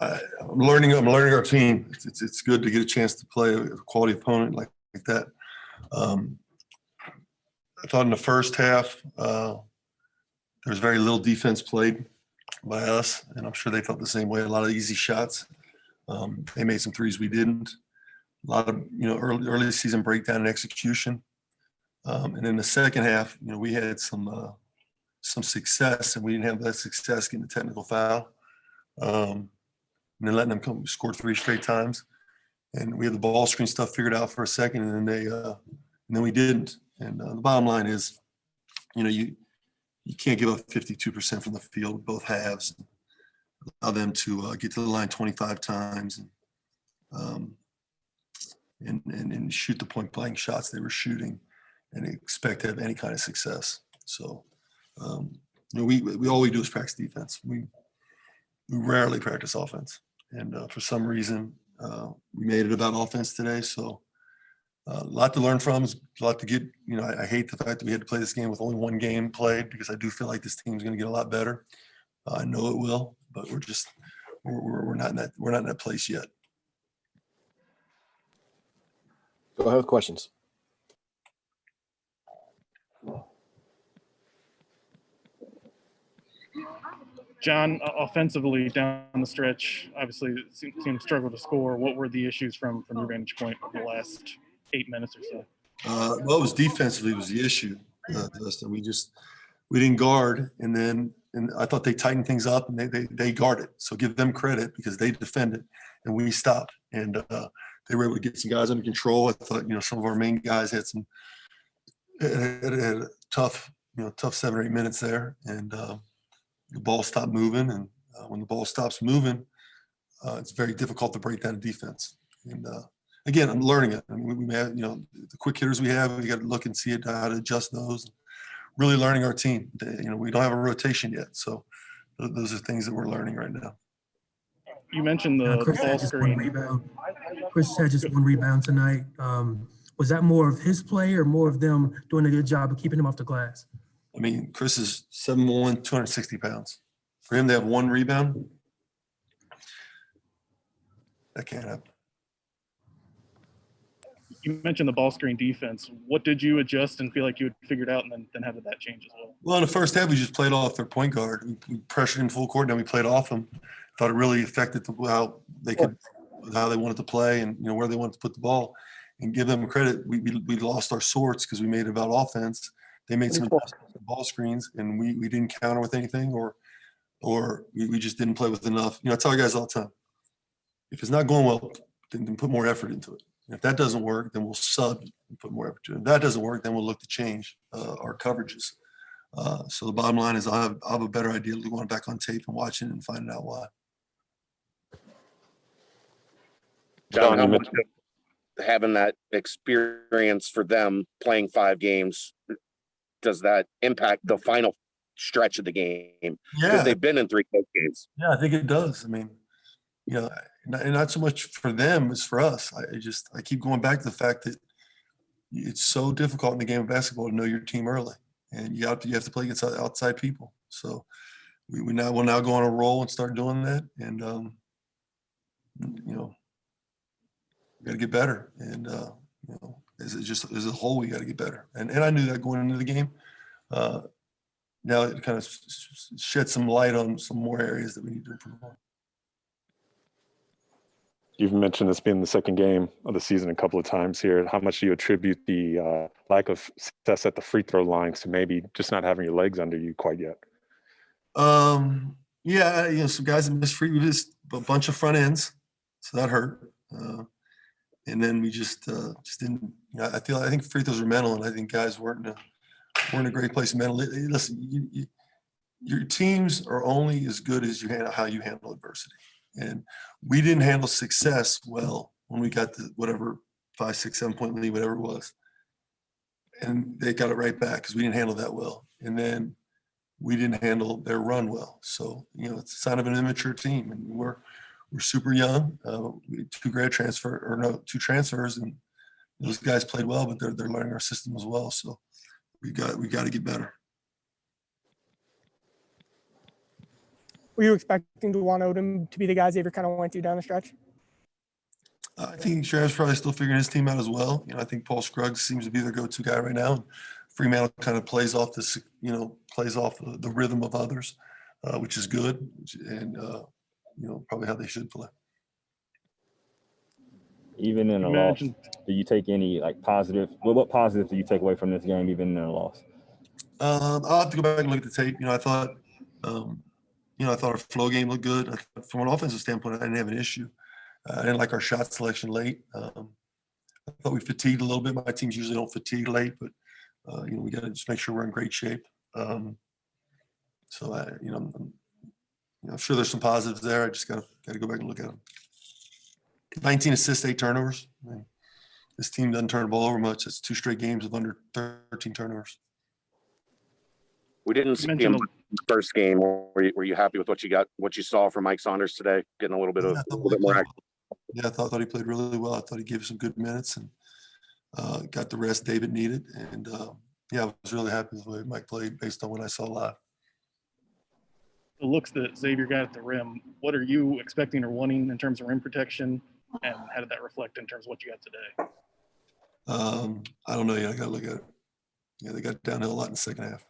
I'm learning our team. It's good to get a chance to play a quality opponent like that. I thought in the first half there was very little defense played by us, and I'm sure they felt the same way. A lot of easy shots. They made some threes we didn't. A lot of early season breakdown and execution. And in the second half, we had some success, and we didn't have that success getting a technical foul. And then letting them come score 3 straight times. And we had the ball screen stuff figured out for a second, and then we didn't. And the bottom line is, you can't give up 52% from the field both halves. Allow them to get to the line 25 times and shoot the point blank shots they were shooting and expect to have any kind of success. So, we all we do is practice defense. We rarely practice offense. And for some reason, we made it about offense today. So a lot to learn from, a lot to get, I hate the fact that we had to play this game with only 1 game played, because I do feel like this team's going to get a lot better. I know it will, but we're not in that place yet. Go ahead with questions. John, offensively down the stretch, obviously it seemed to struggle to score. What were the issues from your vantage point in the last 8 minutes or so? Well, it was defensively was the issue, Justin. We didn't guard, and I thought they tightened things up, and they guarded. So give them credit, because they defended and we stopped, and they were able to get some guys under control. I thought some of our main guys had a tough 7 or 8 minutes there, and the ball stopped moving, and when the ball stops moving, it's very difficult to break down defense. And again, I'm learning it. I mean, we have, the quick hitters we have, we got to look and see how to adjust those. Really learning our team. We don't have a rotation yet, so those are things that we're learning right now. You mentioned the ball screen. Chris had just 1 rebound tonight. Was that more of his play or more of them doing a good job of keeping him off the glass? I mean, Chris is 7'1", 260 pounds. For him to have 1 rebound, that can't happen. You mentioned the ball screen defense. What did you adjust and feel like you had figured out, and then how did that change as well? Well, in the first half, we just played off their point guard. We pressured in full court, and then we played off them. Thought it really affected how they wanted to play, and where they wanted to put the ball. And give them credit, we lost our sorts because we made it about offense. They made some ball screens, and we didn't counter with anything, or we just didn't play with enough. I tell guys all the time, if it's not going well, then put more effort into it. If that doesn't work, then we'll sub and put more effort to it. If that doesn't work, then we'll look to change our coverages. So the bottom line is I'll have a better idea going back on tape and watching it and finding out why. John, how much having that experience for them playing 5 games, does that impact the final stretch of the game? Because they've been in 3 close games. Yeah, I think it does. I mean, and not so much for them as for us. I keep going back to the fact that it's so difficult in the game of basketball to know your team early, and you have to play against outside people. So we'll now go on a roll and start doing that, and we got to get better. And as a whole, we got to get better. And I knew that going into the game. Now it kind of shed some light on some more areas that we need to improve on. You've mentioned this being the second game of the season a couple of times here. How much do you attribute the lack of success at the free throw lines to maybe just not having your legs under you quite yet? Some guys that missed we just a bunch of front ends, so that hurt. And then we just didn't. I think free throws are mental, and I think guys weren't in a great place mentally. Listen, your teams are only as good as how you handle adversity. And we didn't handle success well when we got the whatever 5, 6, 7 point lead, whatever it was. And they got it right back because we didn't handle that well. And then we didn't handle their run well. So, it's a sign of an immature team. And we're super young. We had 2 transfers, and those guys played well, but they're learning our system as well. So we got to get better. Were you expecting Dewan Odom to be the guys Xavier kind of went to down the stretch? I think Sheriff's probably still figuring his team out as well. I think Paul Scruggs seems to be their go-to guy right now. Fremantle kind of plays off this, plays off the rhythm of others, which is good, and probably how they should play. Even in a loss, do you take any positive? What positives do you take away from this game, even in a loss? I'll have to go back and look at the tape. I thought our flow game looked good. From an offensive standpoint, I didn't have an issue. I didn't like our shot selection late. I thought we fatigued a little bit. My teams usually don't fatigue late, but we got to just make sure we're in great shape. I'm sure there's some positives there. I just got to go back and look at them. 19 assists, 8 turnovers. This team doesn't turn the ball over much. It's 2 straight games of under 13 turnovers. We didn't see him in the first game. Were you happy with what you saw from Mike Saunders today? Getting a little bit more active. Yeah, I thought he played really well. I thought he gave some good minutes and got the rest David needed. And I was really happy with the way Mike played based on what I saw live. The looks that Xavier got at the rim, what are you expecting or wanting in terms of rim protection? And how did that reflect in terms of what you got today? I don't know yet. I got to look at it. Yeah, they got downhill a lot in the second half.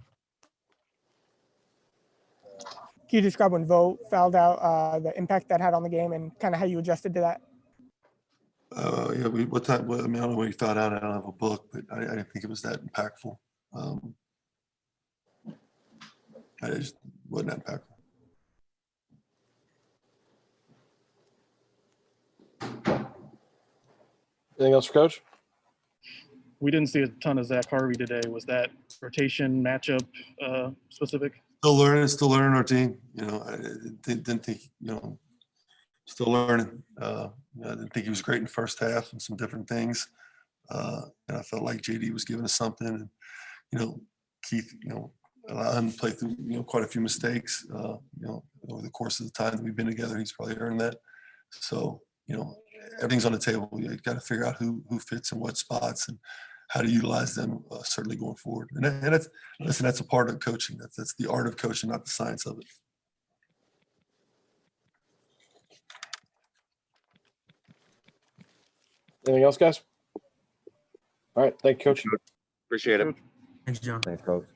Can you describe when Vo fouled out, the impact that had on the game and kind of how you adjusted to that? What time? I don't know when he found out. I don't have a book, but I didn't think it was that impactful. I just wasn't that impactful. Anything else, Coach? We didn't see a ton of Zach Harvey today. Was that rotation matchup specific? Still learning our team. I didn't think, still learning. I didn't think he was great in the first half and some different things. And I felt like JD was giving us something. And, Keith, allowed him to play through, quite a few mistakes. Over the course of the time that we've been together, he's probably earned that. So, everything's on the table. You got to figure out who fits in what spots and how to utilize them, certainly going forward. And that's a part of coaching. That's the art of coaching, not the science of it. Anything else, guys? All right. Thank you, Coach. Appreciate it. Thanks, John. Thanks, Coach.